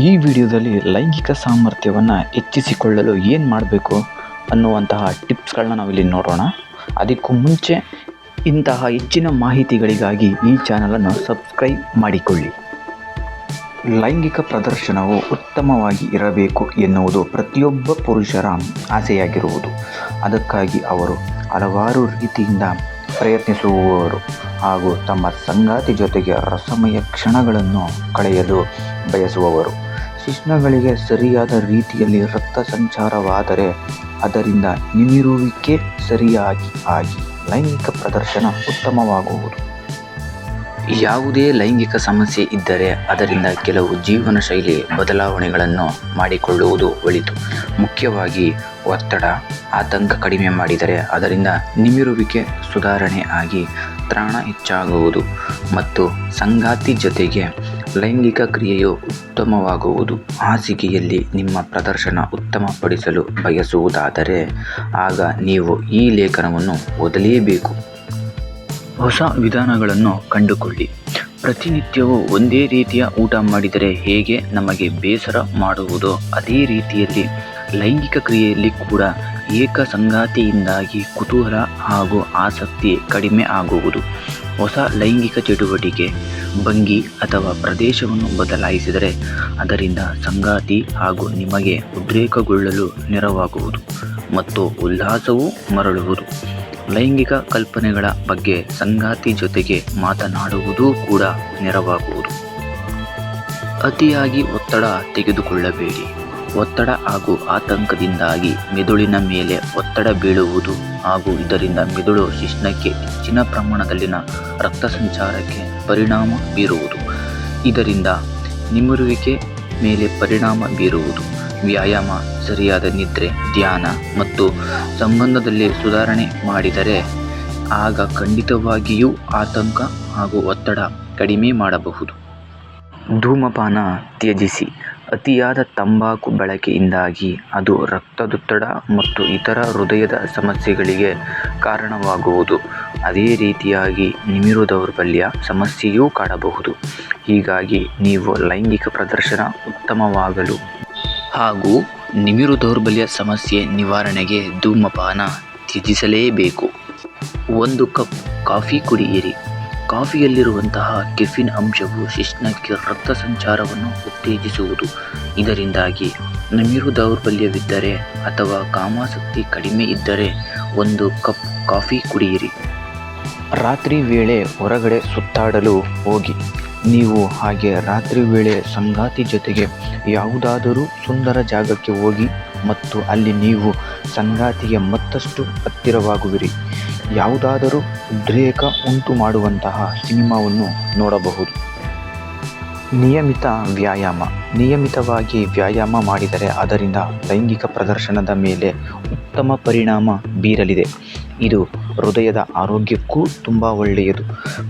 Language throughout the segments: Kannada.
ಈ ವಿಡಿಯೋದಲ್ಲಿ ಲೈಂಗಿಕ ಸಾಮರ್ಥ್ಯವನ್ನು ಹೆಚ್ಚಿಸಿಕೊಳ್ಳಲು ಏನು ಮಾಡಬೇಕು ಅನ್ನುವಂತಹ ಟಿಪ್ಸ್ಗಳನ್ನ ನಾವಿಲ್ಲಿ ನೋಡೋಣ. ಅದಕ್ಕೂ ಮುಂಚೆ ಇಂತಹ ಹೆಚ್ಚಿನ ಮಾಹಿತಿಗಳಿಗಾಗಿ ಈ ಚಾನಲನ್ನು ಸಬ್ಸ್ಕ್ರೈಬ್ ಮಾಡಿಕೊಳ್ಳಿ. ಲೈಂಗಿಕ ಪ್ರದರ್ಶನವು ಉತ್ತಮವಾಗಿ ಇರಬೇಕು ಎನ್ನುವುದು ಪ್ರತಿಯೊಬ್ಬ ಪುರುಷರ ಆಸೆಯಾಗಿರುವುದು. ಅದಕ್ಕಾಗಿ ಅವರು ಹಲವಾರು ರೀತಿಯಿಂದ ಪ್ರಯತ್ನಿಸುವವರು ಹಾಗೂ ತಮ್ಮ ಸಂಗಾತಿ ಜೊತೆಗೆ ರಸಮಯ ಕ್ಷಣಗಳನ್ನು ಕಳೆಯಲು ಬಯಸುವವರು. ಶಿಶ್ನಗಳಿಗೆ ಸರಿಯಾದ ರೀತಿಯಲ್ಲಿ ರಕ್ತ ಸಂಚಾರವಾದರೆ ಅದರಿಂದ ನಿಮಿರುವಿಕೆ ಸರಿಯಾಗಿ ಆಗಿ ಲೈಂಗಿಕ ಪ್ರದರ್ಶನ ಉತ್ತಮವಾಗುವುದು. ಯಾವುದೇ ಲೈಂಗಿಕ ಸಮಸ್ಯೆ ಇದ್ದರೆ ಅದರಿಂದ ಕೆಲವು ಜೀವನ ಶೈಲಿ ಬದಲಾವಣೆಗಳನ್ನು ಮಾಡಿಕೊಳ್ಳುವುದು ಒಳಿತು. ಮುಖ್ಯವಾಗಿ ಒತ್ತಡ, ಆತಂಕ ಕಡಿಮೆ ಮಾಡಿದರೆ ಅದರಿಂದ ನಿಮಿರುವಿಕೆ ಸುಧಾರಣೆ ಆಗಿ ತ್ರಾಣ ಹೆಚ್ಚಾಗುವುದು ಮತ್ತು ಸಂಗಾತಿ ಜೊತೆಗೆ ಲೈಂಗಿಕ ಕ್ರಿಯೆಯು ಉತ್ತಮವಾಗುವುದು. ಹಾಸಿಗೆಯಲ್ಲಿ ನಿಮ್ಮ ಪ್ರದರ್ಶನ ಉತ್ತಮಪಡಿಸಲು ಬಯಸುವುದಾದರೆ ಆಗ ನೀವು ಈ ಲೇಖನವನ್ನು ಓದಲೇಬೇಕು. ಹೊಸ ವಿಧಾನಗಳನ್ನು ಕಂಡುಕೊಳ್ಳಿ. ಪ್ರತಿನಿತ್ಯವೂ ಒಂದೇ ರೀತಿಯ ಊಟ ಮಾಡಿದರೆ ಹೇಗೆ ನಮಗೆ ಬೇಸರ ಮಾಡುವುದೋ ಅದೇ ರೀತಿಯಲ್ಲಿ ಲೈಂಗಿಕ ಕ್ರಿಯೆಯಲ್ಲಿ ಕೂಡ ಏಕ ಸಂಗಾತಿಯಿಂದಾಗಿ ಕುತೂಹಲ ಹಾಗೂ ಆಸಕ್ತಿ ಕಡಿಮೆ ಆಗುವುದು. ಹೊಸ ಲೈಂಗಿಕ ಚಟುವಟಿಕೆ, ಭಂಗಿ ಅಥವಾ ಪ್ರದೇಶವನ್ನು ಬದಲಾಯಿಸಿದರೆ ಅದರಿಂದ ಸಂಗಾತಿ ಹಾಗೂ ನಿಮಗೆ ಉದ್ರೇಕಗೊಳ್ಳಲು ನೆರವಾಗುವುದು ಮತ್ತು ಉಲ್ಲಾಸವೂ ಮರಳುವುದು. ಲೈಂಗಿಕ ಕಲ್ಪನೆಗಳ ಬಗ್ಗೆ ಸಂಗಾತಿ ಜೊತೆಗೆ ಮಾತನಾಡುವುದೂ ಕೂಡ ನೆರವಾಗುವುದು. ಅತಿಯಾಗಿ ಒತ್ತಡ ತೆಗೆದುಕೊಳ್ಳಬೇಡಿ. ಒತ್ತಡ ಹಾಗೂ ಆತಂಕದಿಂದಾಗಿ ಮೆದುಳಿನ ಮೇಲೆ ಒತ್ತಡ ಬೀಳುವುದು ಹಾಗೂ ಇದರಿಂದ ಮೆದುಳು ಶಿಶ್ನಕ್ಕೆ ಹೆಚ್ಚಿನ ಪ್ರಮಾಣದಲ್ಲಿನ ರಕ್ತ ಸಂಚಾರಕ್ಕೆ ಪರಿಣಾಮ ಬೀರುವುದು. ಇದರಿಂದ ನಿಮಿರುವಿಕೆ ಮೇಲೆ ಪರಿಣಾಮ ಬೀರುವುದು. ವ್ಯಾಯಾಮ, ಸರಿಯಾದ ನಿದ್ರೆ, ಧ್ಯಾನ ಮತ್ತು ಸಂಬಂಧದಲ್ಲಿ ಸುಧಾರಣೆ ಮಾಡಿದರೆ ಆಗ ಖಂಡಿತವಾಗಿಯೂ ಆತಂಕ ಹಾಗೂ ಒತ್ತಡ ಕಡಿಮೆ ಮಾಡಬಹುದು. ಧೂಮಪಾನ ತ್ಯಜಿಸಿ. ಅತಿಯಾದ ತಂಬಾಕು ಬಳಕೆಯಿಂದಾಗಿ ಅದು ರಕ್ತದೊತ್ತಡ ಮತ್ತು ಇತರ ಹೃದಯದ ಸಮಸ್ಯೆಗಳಿಗೆ ಕಾರಣವಾಗುವುದು. ಅದೇ ರೀತಿಯಾಗಿ ನಿಮಿರು ದೌರ್ಬಲ್ಯ ಸಮಸ್ಯೆಯೂ ಕಾಡಬಹುದು. ಹೀಗಾಗಿ ನೀವು ಲೈಂಗಿಕ ಪ್ರದರ್ಶನ ಉತ್ತಮವಾಗಲು ಹಾಗೂ ನಿಮಿರು ದೌರ್ಬಲ್ಯ ಸಮಸ್ಯೆ ನಿವಾರಣೆಗೆ ಧೂಮಪಾನ ತ್ಯಜಿಸಲೇಬೇಕು. 1 ಕಪ್ ಕಾಫಿ ಕುಡಿಯಿರಿ. ಕಾಫಿಯಲ್ಲಿರುವಂತಹ ಕೆಫಿನ್ ಅಂಶವು ಶಿಶ್ನಕ್ಕೆ ರಕ್ತ ಸಂಚಾರವನ್ನು ಉತ್ತೇಜಿಸುವುದು. ಇದರಿಂದಾಗಿ ನಿಮಿರು ದೌರ್ಬಲ್ಯವಿದ್ದರೆ ಅಥವಾ ಕಾಮಾಸಕ್ತಿ ಕಡಿಮೆ ಇದ್ದರೆ 1 ಕಪ್ ಕಾಫಿ ಕುಡಿಯಿರಿ. ರಾತ್ರಿ ವೇಳೆ ಹೊರಗಡೆ ಸುತ್ತಾಡಲು ಹೋಗಿ. ನೀವು ಹಾಗೆ ರಾತ್ರಿ ವೇಳೆ ಸಂಗಾತಿ ಜೊತೆಗೆ ಯಾವುದಾದರೂ ಸುಂದರ ಜಾಗಕ್ಕೆ ಹೋಗಿ ಮತ್ತು ಅಲ್ಲಿ ನೀವು ಸಂಗಾತಿಗೆ ಮತ್ತಷ್ಟು ಹತ್ತಿರವಾಗುವಿರಿ. ಯಾವುದಾದರೂ ಉದ್ರೇಕ ಉಂಟು ಮಾಡುವಂತಹ ಸಿನಿಮಾವನ್ನು ನೋಡಬಹುದು. ನಿಯಮಿತ ವ್ಯಾಯಾಮ. ನಿಯಮಿತವಾಗಿ ವ್ಯಾಯಾಮ ಮಾಡಿದರೆ ಅದರಿಂದ ಲೈಂಗಿಕ ಪ್ರದರ್ಶನದ ಮೇಲೆ ಉತ್ತಮ ಪರಿಣಾಮ ಬೀರಲಿದೆ. ಇದು ಹೃದಯದ ಆರೋಗ್ಯಕ್ಕೂ ತುಂಬ ಒಳ್ಳೆಯದು.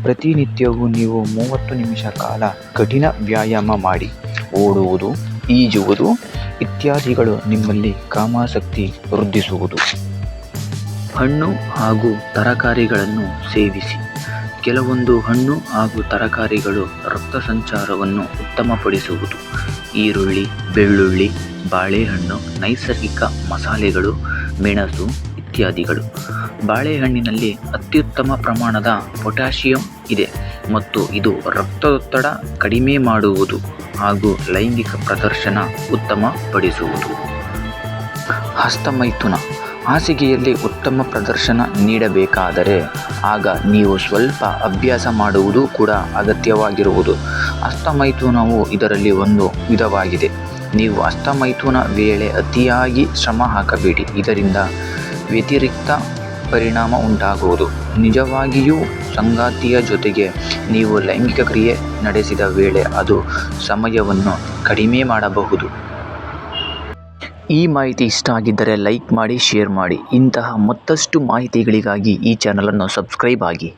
ಪ್ರತಿನಿತ್ಯವೂ ನೀವು 30 ನಿಮಿಷ ಕಾಲ ಕಠಿಣ ವ್ಯಾಯಾಮ ಮಾಡಿ. ಓಡುವುದು, ಈಜುವುದು ಇತ್ಯಾದಿಗಳು ನಿಮ್ಮಲ್ಲಿ ಕಾಮಾಸಕ್ತಿ ವೃದ್ಧಿಸುವುದು. ಹಣ್ಣು ಹಾಗೂ ತರಕಾರಿಗಳನ್ನು ಸೇವಿಸಿ. ಕೆಲವೊಂದು ಹಣ್ಣು ಹಾಗೂ ತರಕಾರಿಗಳು ರಕ್ತ ಸಂಚಾರವನ್ನು ಉತ್ತಮಪಡಿಸುವುದು. ಈರುಳ್ಳಿ, ಬೆಳ್ಳುಳ್ಳಿ, ಬಾಳೆಹಣ್ಣು, ನೈಸರ್ಗಿಕ ಮಸಾಲೆಗಳು, ಮೆಣಸು ಇತ್ಯಾದಿಗಳು. ಬಾಳೆಹಣ್ಣಿನಲ್ಲಿ ಅತ್ಯುತ್ತಮ ಪ್ರಮಾಣದ ಪೊಟ್ಯಾಷಿಯಂ ಇದೆ ಮತ್ತು ಇದು ರಕ್ತದೊತ್ತಡ ಕಡಿಮೆ ಮಾಡುವುದು ಹಾಗೂ ಲೈಂಗಿಕ ಪ್ರದರ್ಶನ ಉತ್ತಮಪಡಿಸುವುದು. ಹಸ್ತಮೈಥುನ. ಹಾಸಿಗೆಯಲ್ಲಿ ಉತ್ತಮ ಪ್ರದರ್ಶನ ನೀಡಬೇಕಾದರೆ ಆಗ ನೀವು ಸ್ವಲ್ಪ ಅಭ್ಯಾಸ ಮಾಡುವುದು ಕೂಡ ಅಗತ್ಯವಾಗಿರುವುದು. ಹಸ್ತಮೈಥುನವು ಇದರಲ್ಲಿ ಒಂದು ವಿಧವಾಗಿದೆ. ನೀವು ಹಸ್ತಮೈಥುನ ವೇಳೆ ಅತಿಯಾಗಿ ಶ್ರಮ ಹಾಕಬೇಡಿ. ಇದರಿಂದ ವ್ಯತಿರಿಕ್ತ ಪರಿಣಾಮ ಉಂಟಾಗುವುದು. ನಿಜವಾಗಿಯೂ ಸಂಗಾತಿಯ ಜೊತೆಗೆ ನೀವು ಲೈಂಗಿಕ ಕ್ರಿಯೆ ನಡೆಸಿದ ವೇಳೆ ಅದು ಸಮಯವನ್ನು ಕಡಿಮೆ ಮಾಡಬಹುದು. ಈ ಮಾಹಿತಿ ಇಷ್ಟ ಆಗಿದ್ದರೆ ಲೈಕ್ ಮಾಡಿ, ಶೇರ್ ಮಾಡಿ. ಇಂತಹ ಮತ್ತಷ್ಟು ಮಾಹಿತಿಗಳಿಗಾಗಿ ಈ ಚಾನಲನ್ನು ಸಬ್ಸ್ಕ್ರೈಬ್ ಆಗಿ.